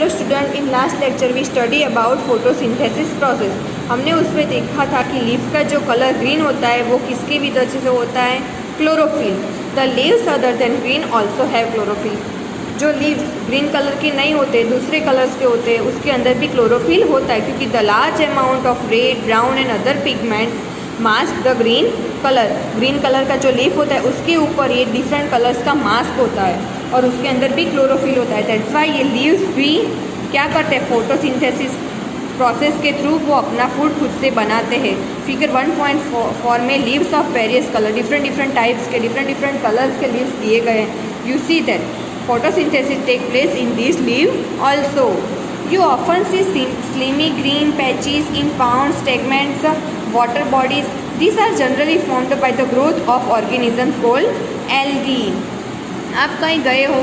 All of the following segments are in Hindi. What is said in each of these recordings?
Hello student, in last lecture we study about photosynthesis process. हमने उसमें देखा था कि लीफ का जो कलर ग्रीन होता है वो किसकी वजह से होता है? Chlorophyll. The leaves other than green also have chlorophyll. जो लीव्स ग्रीन कलर के नहीं होते, दूसरे कलर्स के होते हैं, उसके अंदर भी क्लोरोफिल होता है, क्योंकि the large amount of red, brown and other pigments mask the green colour. Green colour का जो लीफ होता है उसके ऊपर ये डिफरेंट कलर्स का मास्क होता है और उसके अंदर भी क्लोरोफिल होता है। दैट्स वाई ये लीव्स भी क्या करते हैं? फोटोसिंथेसिस प्रोसेस के थ्रू वो अपना फूड खुद से बनाते हैं। फिगर 1.4 में leaves of various colour, different types के डिफरेंट कलर्स के लीव्स दिए गए हैं। You see that photosynthesis take place in this leave also. You often see slimy green patches in ponds, segments, water bodies. These are generally formed by the growth of organisms called algae. आप कहीं गए हो,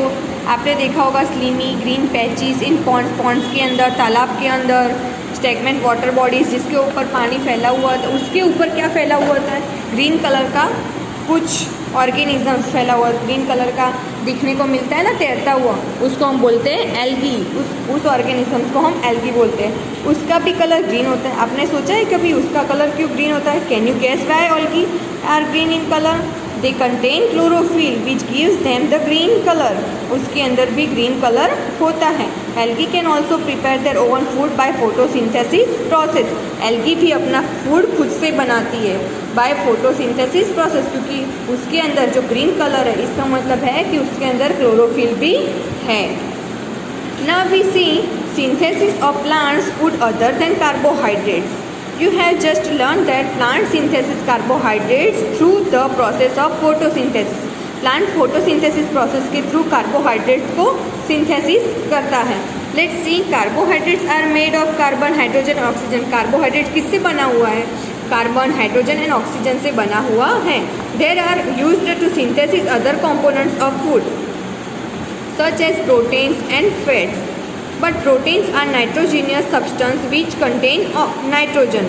आपने देखा होगा स्लीमी ग्रीन पैचेस इन पॉन्ड्स के अंदर, तालाब के अंदर, स्टेगमेंट वाटर बॉडीज जिसके ऊपर पानी फैला हुआ था, उसके ऊपर क्या फैला हुआ था? ग्रीन कलर का कुछ ऑर्गेनिजम्स फैला हुआ, ग्रीन कलर का दिखने को मिलता है ना, तैरता हुआ, उसको हम बोलते हैं एल्गी। उस ऑर्गेनिजम्स को हम एल्गी बोलते हैं। उसका भी कलर ग्रीन होता है। आपने सोचा है कभी उसका कलर क्यों ग्रीन होता है? Can you guess why algae are green in colour? They contain chlorophyll which gives them the green colour. उसके अंदर भी ग्रीन कलर होता है। Algae can also prepare their own food by photosynthesis process. Algae भी अपना फूड खुद से बनाती है बाय फोटोसिंथेसिस प्रोसेस, क्योंकि उसके अंदर जो ग्रीन कलर है इसका मतलब है कि उसके अंदर क्लोरोफिल भी है। Now we see synthesis of plants food other than carbohydrates. You have just learned that plant synthesis carbohydrates through the process of photosynthesis. Plant photosynthesis process के through carbohydrates को synthesis करता है। Let's see, carbohydrates are made of carbon, hydrogen, oxygen. Carbohydrate किससे बना हुआ है? कार्बन, हाइड्रोजन एंड ऑक्सीजन से बना हुआ है। They are used to synthesis other components of food such as proteins and fats. But proteins are nitrogenous substance which contain nitrogen.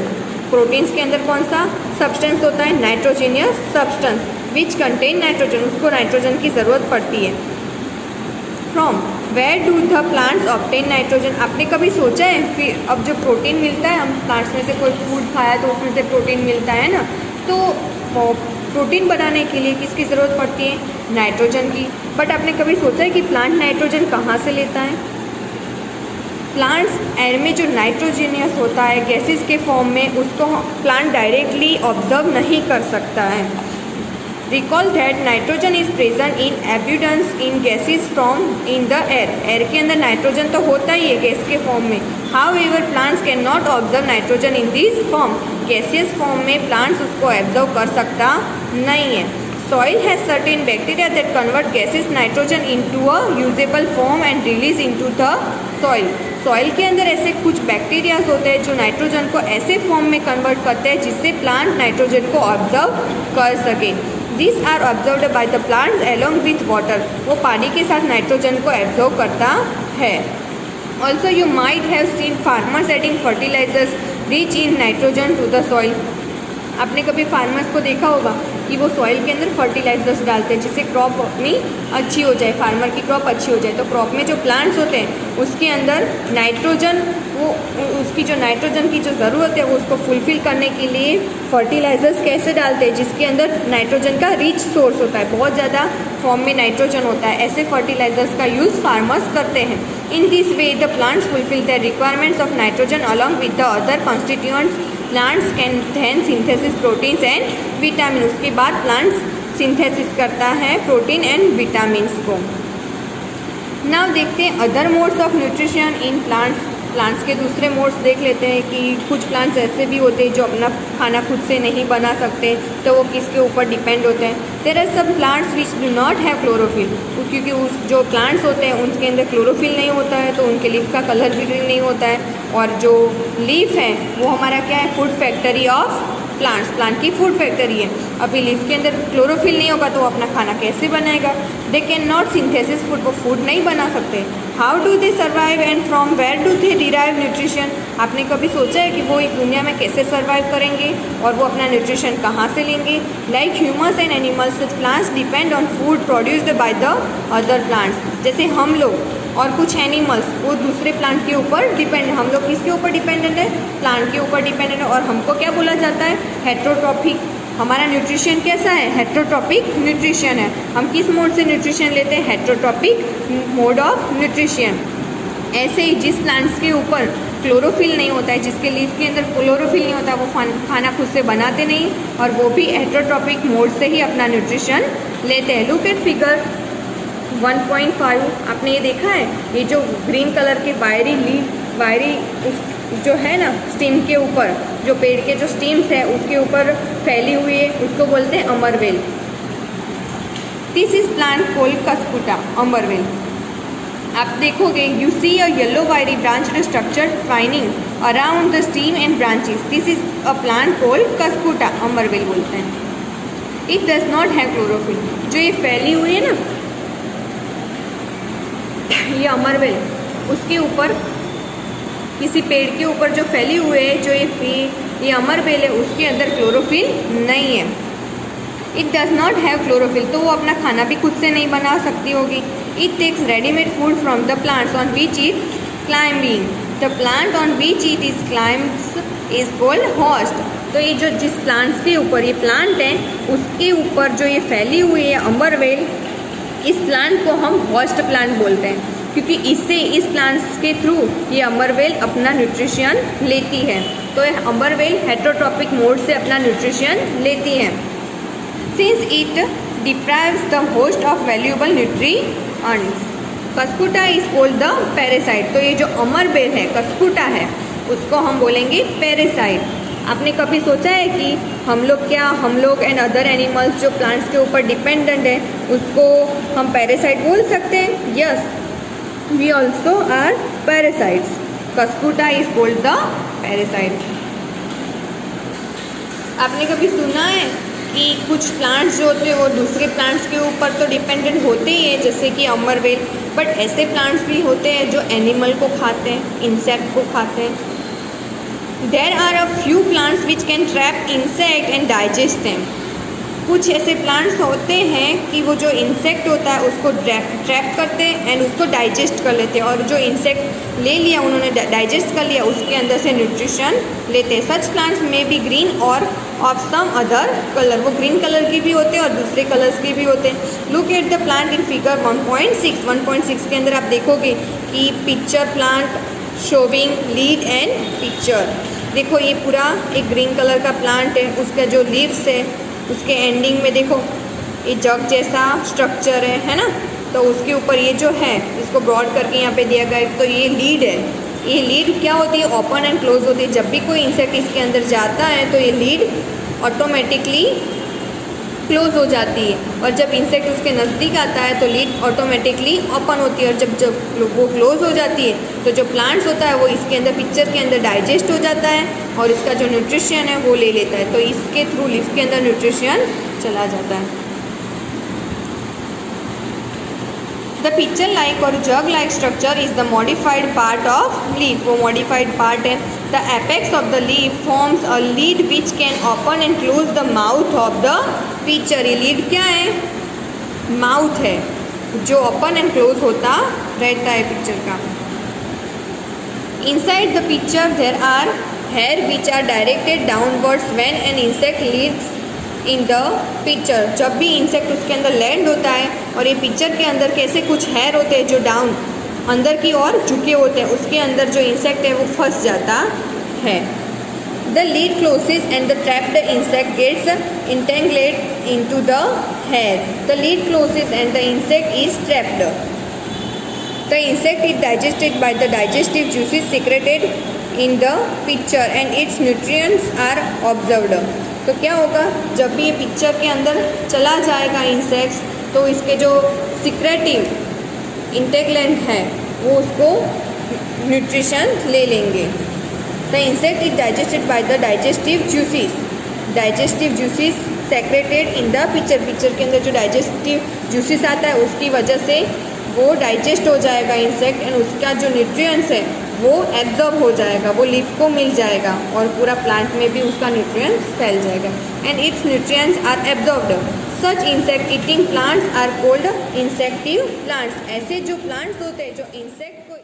Proteins के अंदर कौन सा सब्सटेंस होता है? Nitrogenous substance which contain nitrogen. उसको नाइट्रोजन की ज़रूरत पड़ती है। From where do the plants obtain nitrogen. आपने कभी सोचा है फिर अब जो प्रोटीन मिलता है, हम प्लांट्स में से कोई फूड खाया तो उसमें से प्रोटीन मिलता है ना, तो प्रोटीन बनाने के लिए किसकी ज़रूरत पड़ती है? नाइट्रोजन की। बट आपने कभी सोचा है कि प्लांट नाइट्रोजन कहाँ से लेता है? प्लांट्स एयर में जो नाइट्रोजीनियस होता है गैसेस के फॉर्म में, उसको प्लांट डायरेक्टली ऑब्जर्व नहीं कर सकता है। Recall that nitrogen is present in एब्यूडेंस in gases from in the air. Air के अंदर नाइट्रोजन तो होता ही है गैस के फॉर्म में। How ever plants can not observe nitrogen in this form. Gaseous form में प्लांट्स उसको ऑब्जर्व कर सकता नहीं है। Soil has certain bacteria that convert gaseous nitrogen into a usable form and release into the soil. Soil के अंदर ऐसे कुछ बैक्टीरियाज होते हैं जो नाइट्रोजन को ऐसे फॉर्म में कन्वर्ट करते हैं जिससे प्लांट नाइट्रोजन को ऑब्जर्व कर सके। This are observed by the plants along with water. वो पानी के साथ नाइट्रोजन को ऑब्जर्व करता है। Also you might have seen farmers adding fertilisers rich in nitrogen to the soil. आपने कभी फार्मर्स को देखा होगा कि वो सॉइल के अंदर फर्टिलाइजर्स डालते हैं जिससे क्रॉप अपनी अच्छी हो जाए, फार्मर की क्रॉप अच्छी हो जाए। तो क्रॉप में जो प्लांट्स होते हैं उसके अंदर नाइट्रोजन, वो उसकी जो नाइट्रोजन की जो ज़रूरत है वो उसको फुलफ़िल करने के लिए फर्टिलाइजर्स कैसे डालते हैं जिसके अंदर नाइट्रोजन का रिच सोर्स होता है, बहुत ज़्यादा फॉर्म में नाइट्रोजन होता है। ऐसे फर्टिलाइजर्स का यूज़ फार्मर्स करते हैं। In this way the plants fulfil the requirements of nitrogen along with the other constituents. Plants can then synthesis proteins and vitamin. उसके बाद प्लांट्स सिंथेसिस करता है प्रोटीन एंड विटामिन्स को। नाउ देखते हैं other modes of nutrition in plants. Plants के दूसरे मोड्स देख लेते हैं कि कुछ प्लांट्स ऐसे भी होते हैं जो अपना खाना खुद से नहीं बना सकते, तो वो किसके ऊपर डिपेंड होते हैं? There are some plants which do not have chlorophyll. क्योंकि उस जो प्लांट्स होते हैं उनके अंदर क्लोरोफिल नहीं होता है तो उनके लीफ का कलर भी ग्रीन नहीं होता है। और जो लीफ है वो हमारा क्या है? Food factory of plants. Plant की फूड फैक्ट्री है। अभी लीफ के अंदर क्लोरोफिल नहीं होगा तो वो अपना खाना कैसे बनाएगा? They can not synthesis food. वो फूड नहीं बना सकते। How do they survive and from where do they derive nutrition. आपने कभी सोचा है कि वो इस दुनिया में कैसे सर्वाइव करेंगे और वो अपना न्यूट्रिशन कहाँ से लेंगे? Like humans and animals, such plants depend on food produced by the other plants. जैसे हम लोग और कुछ एनिमल्स वो दूसरे प्लांट के ऊपर डिपेंड, हम लोग किसके ऊपर डिपेंडेंट है, प्लांट के ऊपर डिपेंडेंट है। और हमको क्या बोला जाता है, हेट्रोट्रॉपिक। हमारा न्यूट्रिशन कैसा है, हेट्रोट्रॉपिक न्यूट्रिशन है। हम किस मोड से न्यूट्रिशन लेते हैं, हेट्रोट्रॉपिक मोड ऑफ न्यूट्रिशन। ऐसे ही जिस प्लांट्स के ऊपर क्लोरोफिल नहीं होता है, जिसके लीफ के अंदर क्लोरोफिल नहीं होता, वो खाना खुद से बनाते नहीं और वो भी हेट्रोट्रॉपिक मोड से ही अपना न्यूट्रिशन लेते हैं। Look at figure 1.5। आपने ये देखा है, ये जो ग्रीन कलर के वायरी जो है ना स्टीम के ऊपर, जो पेड़ के जो स्टीम्स है उसके ऊपर फैली हुई है, उसको बोलते हैं अमरवेल। This is plant called Cuscuta, अमरवेल। आप देखोगे you see a yellow wiry branch structure twining around the stem and branches, this is a plant called Cuscuta, अमरवेल बोलते हैं। It does not have chlorophyll. जो ये फैली हुई है ना ये अमरवेल, उसके ऊपर किसी पेड़ के ऊपर जो फैली हुई है, जो ये अमरवेल है, उसके अंदर क्लोरोफिल नहीं है। It does not have chlorophyll, तो वो अपना खाना भी खुद से नहीं बना सकती होगी। It takes readymade food from the plants on which it climbing, the plant on which it is climbs is called host. तो ये जो जिस प्लांट्स के ऊपर ये प्लांट है उसके ऊपर जो ये फैली हुई है अमरवेल, इस प्लांट को हम होस्ट प्लांट बोलते हैं, क्योंकि इससे इस प्लांट्स के थ्रू ये अमरवेल अपना न्यूट्रिशन लेती है। तो ये अमरवेल हेट्रोट्रॉपिक मोड से अपना न्यूट्रिशन लेती है। Since it deprives the host of valuable nutrients, Cuscuta is called the parasite. तो ये जो अमरवेल है, कस्कुटा है, उसको हम बोलेंगे पैरासाइट। आपने कभी सोचा है कि हम लोग एंड अदर एनिमल्स जो प्लांट्स के ऊपर डिपेंडेंट है उसको हम पैरासाइट बोल सकते हैं? Yes, we also are parasites. Cuscuta is called the parasite. आपने कभी सुना है कि कुछ प्लांट्स जो होते हैं वो दूसरे प्लांट्स के ऊपर तो डिपेंडेंट होते ही हैं, जैसे कि अमरवेल, बट ऐसे प्लांट्स भी होते हैं जो एनिमल को खाते हैं, इंसेक्ट को खाते हैं। There are a few plants which can trap insect and digest them. कुछ ऐसे प्लांट्स होते हैं कि वो जो इंसेक्ट होता है उसको ट्रैप करते हैं एंड उसको डाइजेस्ट कर लेते हैं, और जो इंसेक्ट ले लिया उन्होंने डाइजेस्ट कर लिया उसके अंदर से न्यूट्रिशन लेते हैं। सच प्लांट्स में बी ग्रीन और ऑफ सम अदर कलर, वो ग्रीन कलर की भी होते हैं और दूसरे कलर्स के भी होते हैं। Look at the plant in figure 1.6 के अंदर आप देखोगे कि pitcher plant showing lead and picture. देखो ये पूरा एक ग्रीन कलर का प्लांट है, उसका जो लीव्स है उसके एंडिंग में देखो ये जग जैसा स्ट्रक्चर है ना, तो उसके ऊपर ये जो है इसको ब्रॉड करके यहाँ पे दिया गया है। तो ये लीड है, ये लीड क्या होती है, ओपन एंड क्लोज होती है। जब भी कोई इंसेक्ट इसके अंदर जाता है तो ये लीड ऑटोमेटिकली क्लोज हो जाती है, और जब इंसेक्ट उसके नज़दीक आता है तो लीड ऑटोमेटिकली ओपन होती है, और जब वो क्लोज हो जाती है तो जो प्लांट्स होता है वो इसके अंदर पिक्चर के अंदर डाइजेस्ट हो जाता है और इसका जो न्यूट्रिशन है वो ले लेता है। तो इसके थ्रू लीफ के अंदर न्यूट्रिशन चला जाता है। द पिक्चर लाइक और jug like structure is the modified part of leaf, वो मॉडिफाइड पार्ट है। The apex of the leaf forms a lid which can open and close the mouth of the pitcher. ये लीड क्या है, माउथ है जो ओपन एंड क्लोज होता रहता है पिक्चर का। Inside the picture there are hair which are directed downwards when an insect leads in the picture. जब भी इंसेक्ट उसके अंदर लैंड होता है, और ये पिक्चर के अंदर कैसे कुछ हेयर होते हैं जो डाउन अंदर की ओर झुके होते हैं, उसके अंदर जो इंसेक्ट है वो फंस जाता है। The lid closes and the trapped insect gets entangled into the hair. The lid closes and the insect is trapped. The insect is digested by the digestive juices secreted in the pitcher and its nutrients are absorbed. तो क्या होगा, जब भी ये पिक्चर के अंदर चला जाएगा इंसेक्ट्स, तो इसके जो सिक्रेटिव इंटेगलेंट है वो उसको न्यूट्रिशन ले लेंगे। The insect is digested by the digestive juices, digestive juices secreted in the picture. Picture के अंदर जो डाइजेस्टिव जूसेस आता है उसकी वजह से वो डाइजेस्ट हो जाएगा इंसेक्ट, एंड उसका जो न्यूट्रिएंट्स है वो एब्जॉर्ब हो जाएगा, वो लीफ को मिल जाएगा और पूरा प्लांट में भी उसका न्यूट्रिएंट्स फैल जाएगा। And its nutrients are absorbed such insect eating plants are called insectivorous plants. ऐसे जो प्लांट्स होते हैं जो इंसेक्ट को